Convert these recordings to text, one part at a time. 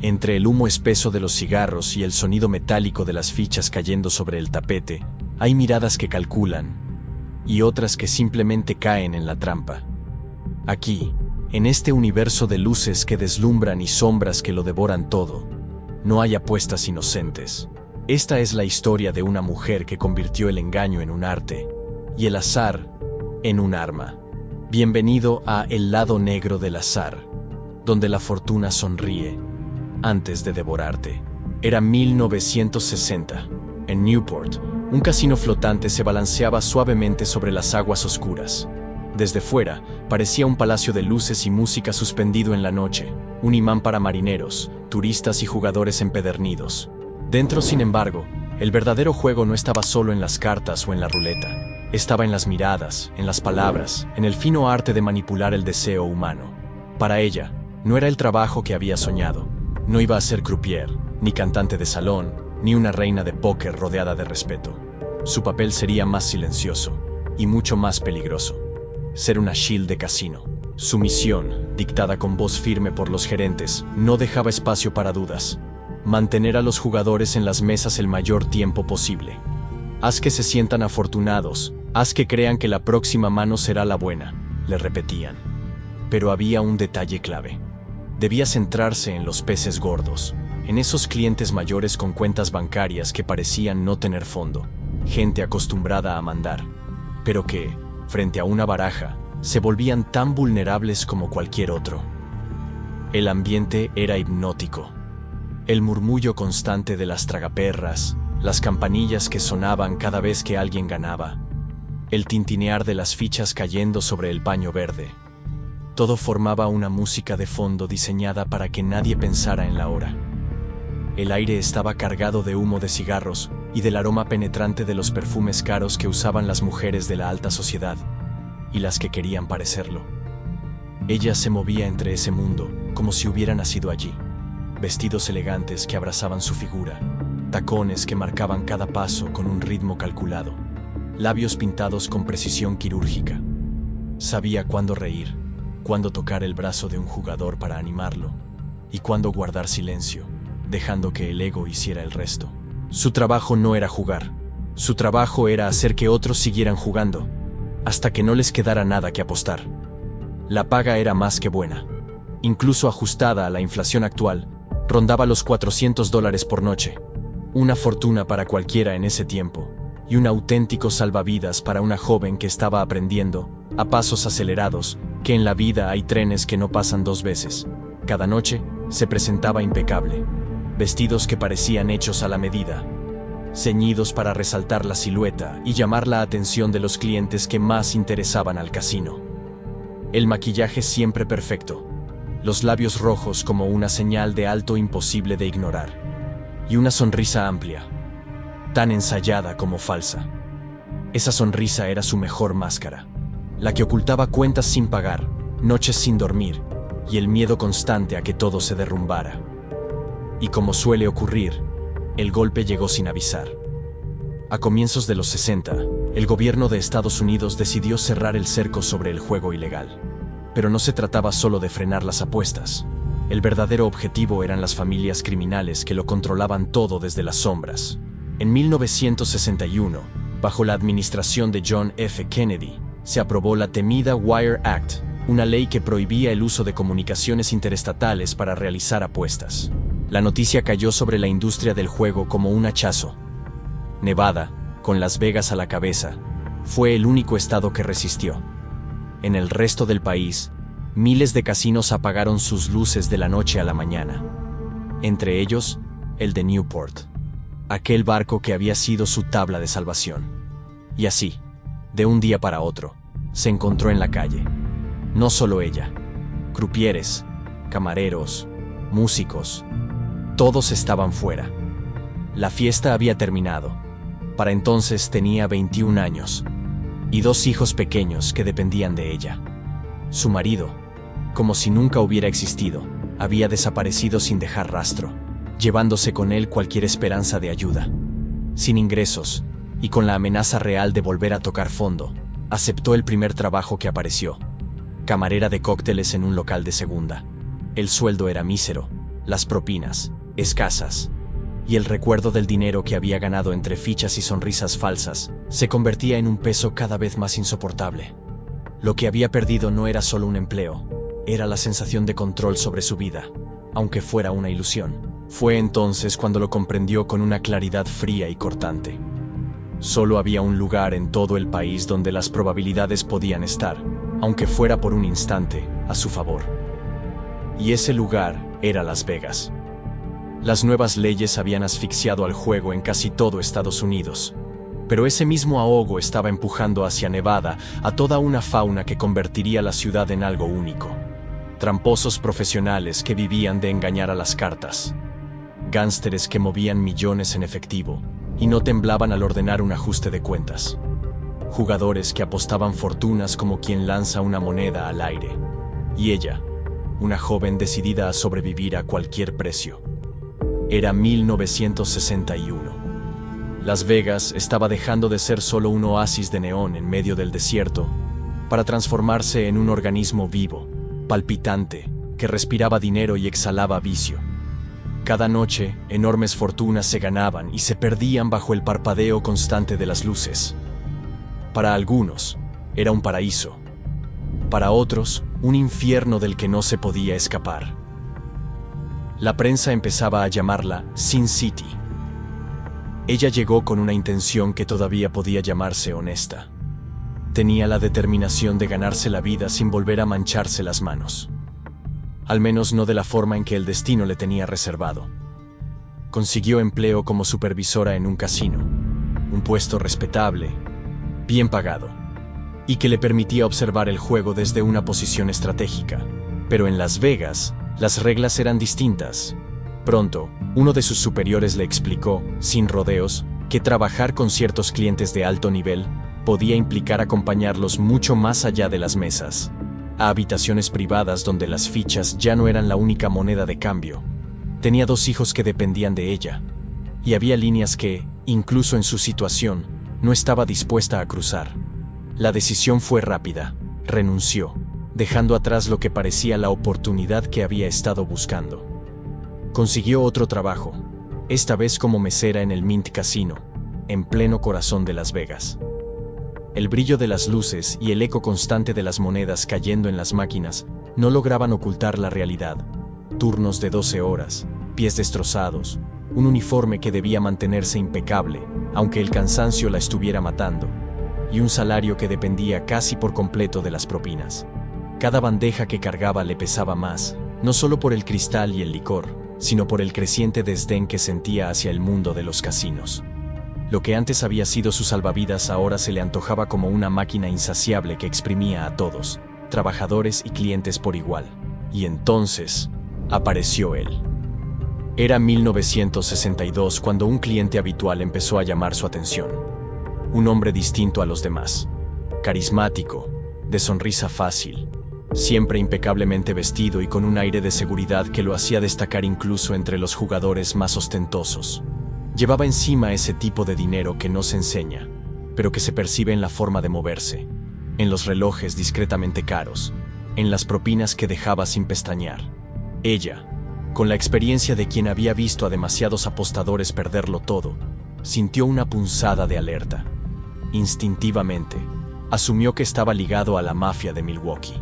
Entre el humo espeso de los cigarros y el sonido metálico de las fichas cayendo sobre el tapete, hay miradas que calculan y otras que simplemente caen en la trampa. Aquí, en este universo de luces que deslumbran y sombras que lo devoran todo, no hay apuestas inocentes. Esta es la historia de una mujer que convirtió el engaño en un arte y el azar en un arma. Bienvenido a El lado negro del azar, donde la fortuna sonríe antes de devorarte. Era 1960. En Newport, un casino flotante se balanceaba suavemente sobre las aguas oscuras. Desde fuera, parecía un palacio de luces y música suspendido en la noche, un imán para marineros, turistas y jugadores empedernidos. Dentro, sin embargo, el verdadero juego no estaba solo en las cartas o en la ruleta. Estaba en las miradas, en las palabras, en el fino arte de manipular el deseo humano. Para ella, no era el trabajo que había soñado. No iba a ser croupier, ni cantante de salón, ni una reina de póker rodeada de respeto. Su papel sería más silencioso y mucho más peligroso. Ser una shield de casino. Su misión, dictada con voz firme por los gerentes, no dejaba espacio para dudas. Mantener a los jugadores en las mesas el mayor tiempo posible. Haz que se sientan afortunados, haz que crean que la próxima mano será la buena, le repetían. Pero había un detalle clave. Debía centrarse en los peces gordos, en esos clientes mayores con cuentas bancarias que parecían no tener fondo, gente acostumbrada a mandar, pero que, frente a una baraja, se volvían tan vulnerables como cualquier otro. El ambiente era hipnótico. El murmullo constante de las tragaperras, las campanillas que sonaban cada vez que alguien ganaba, el tintinear de las fichas cayendo sobre el paño verde. Todo formaba una música de fondo diseñada para que nadie pensara en la hora. El aire estaba cargado de humo de cigarros y del aroma penetrante de los perfumes caros que usaban las mujeres de la alta sociedad y las que querían parecerlo. Ella se movía entre ese mundo como si hubiera nacido allí. Vestidos elegantes que abrazaban su figura, tacones que marcaban cada paso con un ritmo calculado, labios pintados con precisión quirúrgica. Sabía cuándo reír, cuándo tocar el brazo de un jugador para animarlo y cuándo guardar silencio, dejando que el ego hiciera el resto. Su trabajo no era jugar, su trabajo era hacer que otros siguieran jugando, hasta que no les quedara nada que apostar. La paga era más que buena. Incluso ajustada a la inflación actual, rondaba los $400 por noche, una fortuna para cualquiera en ese tiempo, y un auténtico salvavidas para una joven que estaba aprendiendo, a pasos acelerados, que en la vida hay trenes que no pasan dos veces. Cada noche se presentaba impecable, vestidos que parecían hechos a la medida, ceñidos para resaltar la silueta y llamar la atención de los clientes que más interesaban al casino. El maquillaje siempre perfecto, los labios rojos como una señal de alto imposible de ignorar, y una sonrisa amplia, tan ensayada como falsa. Esa sonrisa era su mejor máscara, la que ocultaba cuentas sin pagar, noches sin dormir, y el miedo constante a que todo se derrumbara. Y como suele ocurrir, el golpe llegó sin avisar. A comienzos de los 60, el gobierno de Estados Unidos decidió cerrar el cerco sobre el juego ilegal. Pero no se trataba solo de frenar las apuestas. El verdadero objetivo eran las familias criminales que lo controlaban todo desde las sombras. En 1961, bajo la administración de John F. Kennedy, se aprobó la temida Wire Act, una ley que prohibía el uso de comunicaciones interestatales para realizar apuestas. La noticia cayó sobre la industria del juego como un hachazo. Nevada, con Las Vegas a la cabeza, fue el único estado que resistió. En el resto del país, miles de casinos apagaron sus luces de la noche a la mañana. Entre ellos, el de Newport, aquel barco que había sido su tabla de salvación. Y así, de un día para otro, se encontró en la calle. No solo ella, croupieres, camareros, músicos, todos estaban fuera. La fiesta había terminado. Para entonces tenía 21 años y 2 hijos pequeños que dependían de ella. Su marido, como si nunca hubiera existido, había desaparecido sin dejar rastro, llevándose con él cualquier esperanza de ayuda. Sin ingresos y con la amenaza real de volver a tocar fondo, aceptó el primer trabajo que apareció: camarera de cócteles en un local de segunda. El sueldo era mísero, las propinas, escasas, y el recuerdo del dinero que había ganado entre fichas y sonrisas falsas, se convertía en un peso cada vez más insoportable. Lo que había perdido no era solo un empleo, era la sensación de control sobre su vida, aunque fuera una ilusión. Fue entonces cuando lo comprendió con una claridad fría y cortante. Solo había un lugar en todo el país donde las probabilidades podían estar, aunque fuera por un instante, a su favor. Y ese lugar era Las Vegas. Las nuevas leyes habían asfixiado al juego en casi todo Estados Unidos, pero ese mismo ahogo estaba empujando hacia Nevada a toda una fauna que convertiría la ciudad en algo único. Tramposos profesionales que vivían de engañar a las cartas. Gánsteres que movían millones en efectivo y no temblaban al ordenar un ajuste de cuentas. Jugadores que apostaban fortunas como quien lanza una moneda al aire. Y ella, una joven decidida a sobrevivir a cualquier precio. Era 1961. Las Vegas estaba dejando de ser solo un oasis de neón en medio del desierto para transformarse en un organismo vivo, palpitante, que respiraba dinero y exhalaba vicio. Cada noche, enormes fortunas se ganaban y se perdían bajo el parpadeo constante de las luces. Para algunos, era un paraíso. Para otros, un infierno del que no se podía escapar. La prensa empezaba a llamarla Sin City. Ella llegó con una intención que todavía podía llamarse honesta. Tenía la determinación de ganarse la vida sin volver a mancharse las manos. Al menos no de la forma en que el destino le tenía reservado. Consiguió empleo como supervisora en un casino, un puesto respetable, bien pagado, y que le permitía observar el juego desde una posición estratégica. Pero en Las Vegas, las reglas eran distintas. Pronto, uno de sus superiores le explicó, sin rodeos, que trabajar con ciertos clientes de alto nivel podía implicar acompañarlos mucho más allá de las mesas, a habitaciones privadas donde las fichas ya no eran la única moneda de cambio. Tenía 2 hijos que dependían de ella, y había líneas que, incluso en su situación, no estaba dispuesta a cruzar. La decisión fue rápida, renunció, dejando atrás lo que parecía la oportunidad que había estado buscando. Consiguió otro trabajo, esta vez como mesera en el Mint Casino, en pleno corazón de Las Vegas. El brillo de las luces y el eco constante de las monedas cayendo en las máquinas no lograban ocultar la realidad. Turnos de 12 horas, pies destrozados, un uniforme que debía mantenerse impecable, aunque el cansancio la estuviera matando, y un salario que dependía casi por completo de las propinas. Cada bandeja que cargaba le pesaba más, no solo por el cristal y el licor, sino por el creciente desdén que sentía hacia el mundo de los casinos. Lo que antes había sido su salvavidas ahora se le antojaba como una máquina insaciable que exprimía a todos, trabajadores y clientes por igual. Y entonces, apareció él. Era 1962 cuando un cliente habitual empezó a llamar su atención. Un hombre distinto a los demás, carismático, de sonrisa fácil, siempre impecablemente vestido y con un aire de seguridad que lo hacía destacar incluso entre los jugadores más ostentosos. Llevaba encima ese tipo de dinero que no se enseña, pero que se percibe en la forma de moverse, en los relojes discretamente caros, en las propinas que dejaba sin pestañear. Ella, con la experiencia de quien había visto a demasiados apostadores perderlo todo, sintió una punzada de alerta. Instintivamente, asumió que estaba ligado a la mafia de Milwaukee.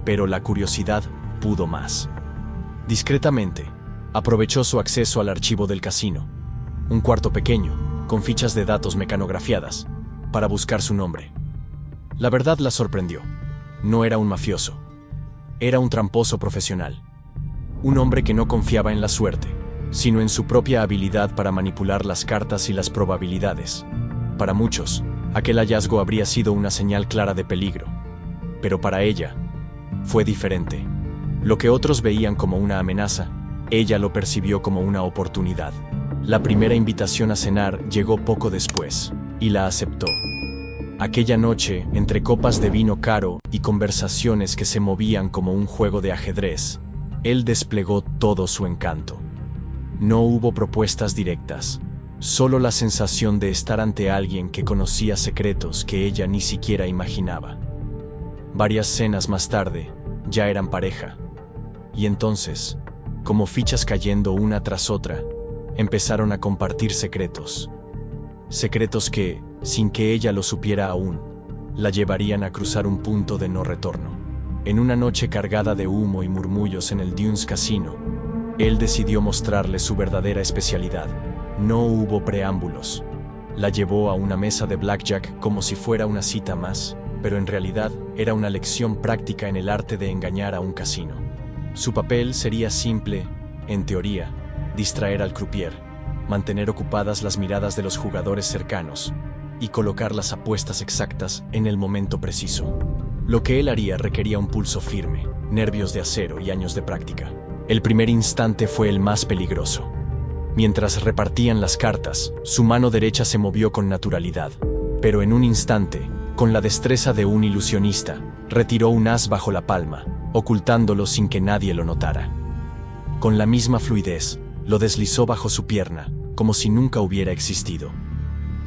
Pero la curiosidad pudo más. Discretamente, aprovechó su acceso al archivo del casino, un cuarto pequeño, con fichas de datos mecanografiadas, para buscar su nombre. La verdad la sorprendió. No era un mafioso. Era un tramposo profesional. Un hombre que no confiaba en la suerte, sino en su propia habilidad para manipular las cartas y las probabilidades. Para muchos, aquel hallazgo habría sido una señal clara de peligro. Pero para ella, fue diferente. Lo que otros veían como una amenaza, ella lo percibió como una oportunidad. La primera invitación a cenar llegó poco después, y la aceptó. Aquella noche, entre copas de vino caro y conversaciones que se movían como un juego de ajedrez, él desplegó todo su encanto. No hubo propuestas directas, solo la sensación de estar ante alguien que conocía secretos que ella ni siquiera imaginaba. Varias cenas más tarde, ya eran pareja. Y entonces, como fichas cayendo una tras otra, empezaron a compartir secretos. Secretos que, sin que ella lo supiera aún, la llevarían a cruzar un punto de no retorno. En una noche cargada de humo y murmullos en el Dunes Casino, él decidió mostrarle su verdadera especialidad. No hubo preámbulos. La llevó a una mesa de blackjack como si fuera una cita más, pero en realidad era una lección práctica en el arte de engañar a un casino. Su papel sería simple, en teoría: distraer al croupier, mantener ocupadas las miradas de los jugadores cercanos y colocar las apuestas exactas en el momento preciso. Lo que él haría requería un pulso firme, nervios de acero y años de práctica. El primer instante fue el más peligroso. Mientras repartían las cartas, su mano derecha se movió con naturalidad, pero en un instante, con la destreza de un ilusionista, retiró un as bajo la palma, ocultándolo sin que nadie lo notara. Con la misma fluidez, lo deslizó bajo su pierna, como si nunca hubiera existido.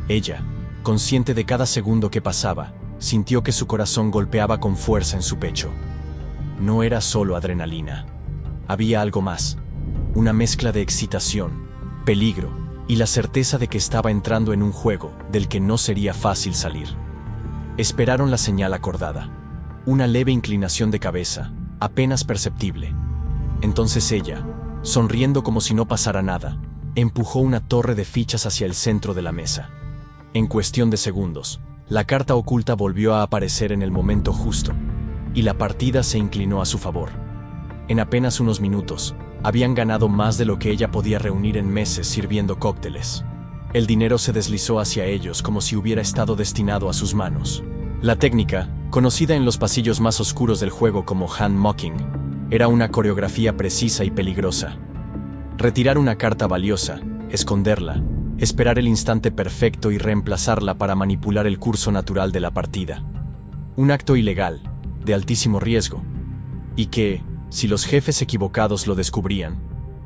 Ella, consciente de cada segundo que pasaba, sintió que su corazón golpeaba con fuerza en su pecho. No era solo adrenalina. Había algo más, una mezcla de excitación, peligro y la certeza de que estaba entrando en un juego del que no sería fácil salir. Esperaron la señal acordada. Una leve inclinación de cabeza, apenas perceptible. Entonces ella, sonriendo como si no pasara nada, empujó una torre de fichas hacia el centro de la mesa. En cuestión de segundos, la carta oculta volvió a aparecer en el momento justo, y la partida se inclinó a su favor. En apenas unos minutos, habían ganado más de lo que ella podía reunir en meses sirviendo cócteles. El dinero se deslizó hacia ellos como si hubiera estado destinado a sus manos. La técnica, conocida en los pasillos más oscuros del juego como hand mocking, era una coreografía precisa y peligrosa. Retirar una carta valiosa, esconderla, esperar el instante perfecto y reemplazarla para manipular el curso natural de la partida. Un acto ilegal, de altísimo riesgo, y que, si los jefes equivocados lo descubrían,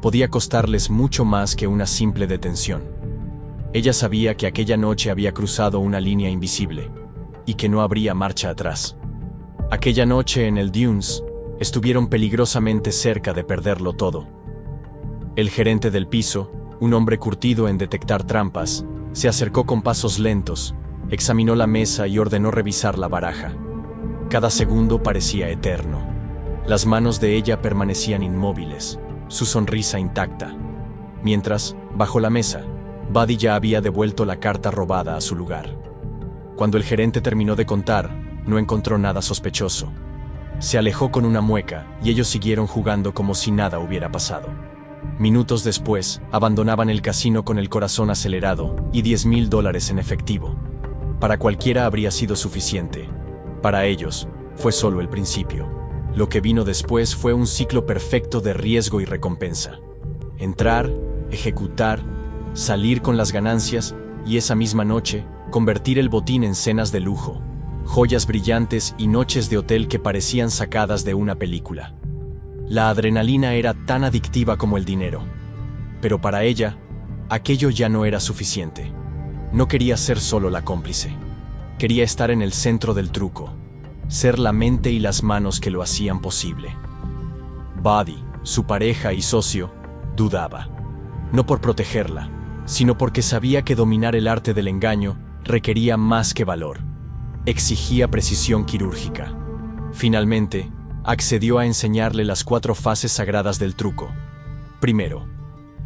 podía costarles mucho más que una simple detención. Ella sabía que aquella noche había cruzado una línea invisible, y que no habría marcha atrás. Aquella noche en el Dunes, estuvieron peligrosamente cerca de perderlo todo. El gerente del piso, un hombre curtido en detectar trampas, se acercó con pasos lentos, examinó la mesa y ordenó revisar la baraja. Cada segundo parecía eterno. Las manos de ella permanecían inmóviles, su sonrisa intacta. Mientras, bajo la mesa, Buddy ya había devuelto la carta robada a su lugar. Cuando el gerente terminó de contar, no encontró nada sospechoso. Se alejó con una mueca y ellos siguieron jugando como si nada hubiera pasado. Minutos después, abandonaban el casino con el corazón acelerado y $10,000 en efectivo. Para cualquiera habría sido suficiente. Para ellos, fue solo el principio. Lo que vino después fue un ciclo perfecto de riesgo y recompensa. Entrar, ejecutar, salir con las ganancias y esa misma noche, convertir el botín en cenas de lujo, joyas brillantes y noches de hotel que parecían sacadas de una película. La adrenalina era tan adictiva como el dinero. Pero para ella, aquello ya no era suficiente. No quería ser solo la cómplice. Quería estar en el centro del truco. Ser la mente y las manos que lo hacían posible. Buddy, su pareja y socio, dudaba. No por protegerla, sino porque sabía que dominar el arte del engaño requería más que valor. Exigía precisión quirúrgica. Finalmente, accedió a enseñarle las 4 fases sagradas del truco. Primero,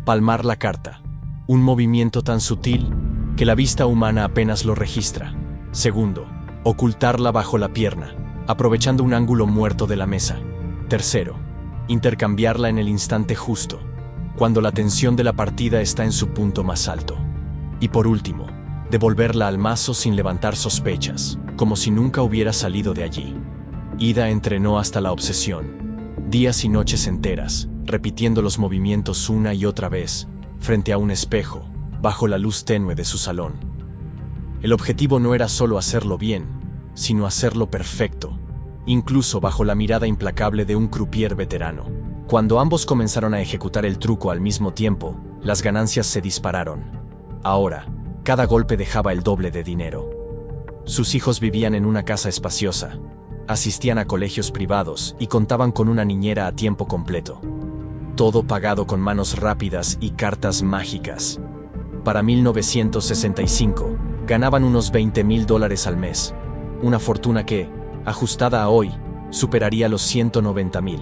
palmar la carta, un movimiento tan sutil que la vista humana apenas lo registra. Segundo, ocultarla bajo la pierna, aprovechando un ángulo muerto de la mesa. Tercero, intercambiarla en el instante justo, cuando la tensión de la partida está en su punto más alto. Y por último, devolverla al mazo sin levantar sospechas, como si nunca hubiera salido de allí. Ida entrenó hasta la obsesión, días y noches enteras, repitiendo los movimientos una y otra vez, frente a un espejo, bajo la luz tenue de su salón. El objetivo no era solo hacerlo bien, sino hacerlo perfecto, incluso bajo la mirada implacable de un croupier veterano. Cuando ambos comenzaron a ejecutar el truco al mismo tiempo, las ganancias se dispararon. Ahora, cada golpe dejaba el doble de dinero. Sus hijos vivían en una casa espaciosa, asistían a colegios privados y contaban con una niñera a tiempo completo. Todo pagado con manos rápidas y cartas mágicas. Para 1965, ganaban unos $20,000 al mes, una fortuna que, ajustada a hoy, superaría los 190,000.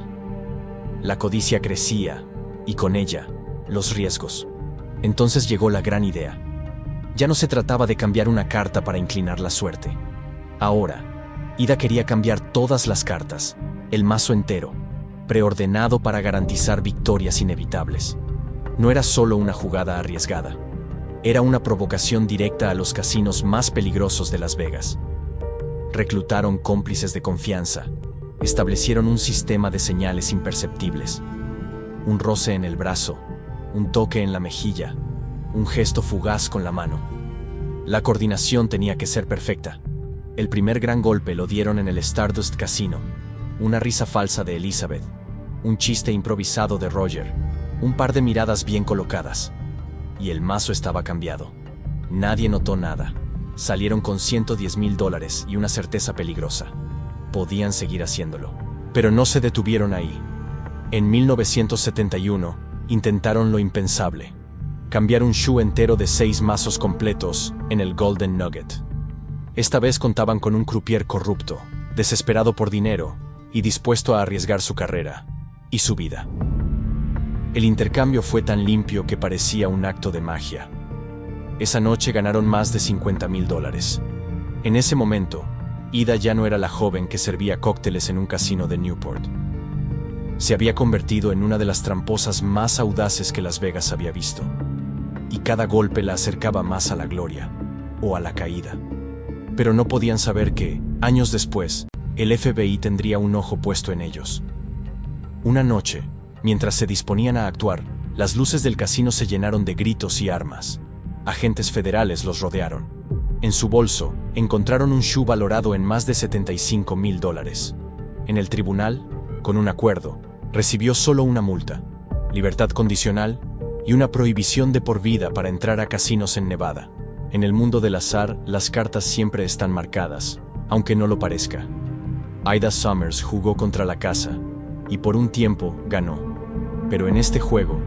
La codicia crecía, y con ella, los riesgos. Entonces llegó la gran idea. Ya no se trataba de cambiar una carta para inclinar la suerte. Ahora, Ida quería cambiar todas las cartas, el mazo entero, preordenado para garantizar victorias inevitables. No era solo una jugada arriesgada, era una provocación directa a los casinos más peligrosos de Las Vegas. Reclutaron cómplices de confianza, establecieron un sistema de señales imperceptibles. Un roce en el brazo, un toque en la mejilla, un gesto fugaz con la mano. La coordinación tenía que ser perfecta. El primer gran golpe lo dieron en el Stardust Casino, una risa falsa de Elizabeth, un chiste improvisado de Roger, un par de miradas bien colocadas. Y el mazo estaba cambiado. Nadie notó nada. Salieron con $110,000 y una certeza peligrosa. Podían seguir haciéndolo. Pero no se detuvieron ahí. En 1971, intentaron lo impensable. Cambiar un shoe entero de 6 mazos completos en el Golden Nugget. Esta vez contaban con un croupier corrupto, desesperado por dinero y dispuesto a arriesgar su carrera y su vida. El intercambio fue tan limpio que parecía un acto de magia. Esa noche ganaron más de $50,000. En ese momento, Ida ya no era la joven que servía cócteles en un casino de Newport. Se había convertido en una de las tramposas más audaces que Las Vegas había visto. Y cada golpe la acercaba más a la gloria, o a la caída. Pero no podían saber que, años después, el FBI tendría un ojo puesto en ellos. Una noche, mientras se disponían a actuar, las luces del casino se llenaron de gritos y armas. Agentes federales los rodearon. En su bolso, encontraron un shoe valorado en más de $75,000. En el tribunal, con un acuerdo, recibió solo una multa, libertad condicional y una prohibición de por vida para entrar a casinos en Nevada. En el mundo del azar, las cartas siempre están marcadas, aunque no lo parezca. Ida Summers jugó contra la casa, y por un tiempo ganó. Pero en este juego,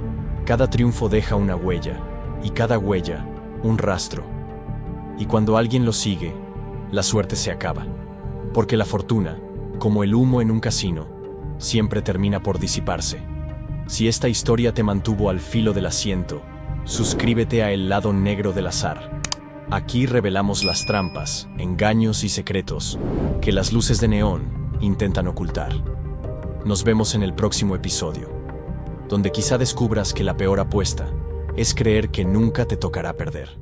cada triunfo deja una huella, y cada huella, un rastro. Y cuando alguien lo sigue, la suerte se acaba. Porque la fortuna, como el humo en un casino, siempre termina por disiparse. Si esta historia te mantuvo al filo del asiento, suscríbete a El Lado Negro del Azar. Aquí revelamos las trampas, engaños y secretos que las luces de neón intentan ocultar. Nos vemos en el próximo episodio, donde quizá descubras que la peor apuesta es creer que nunca te tocará perder.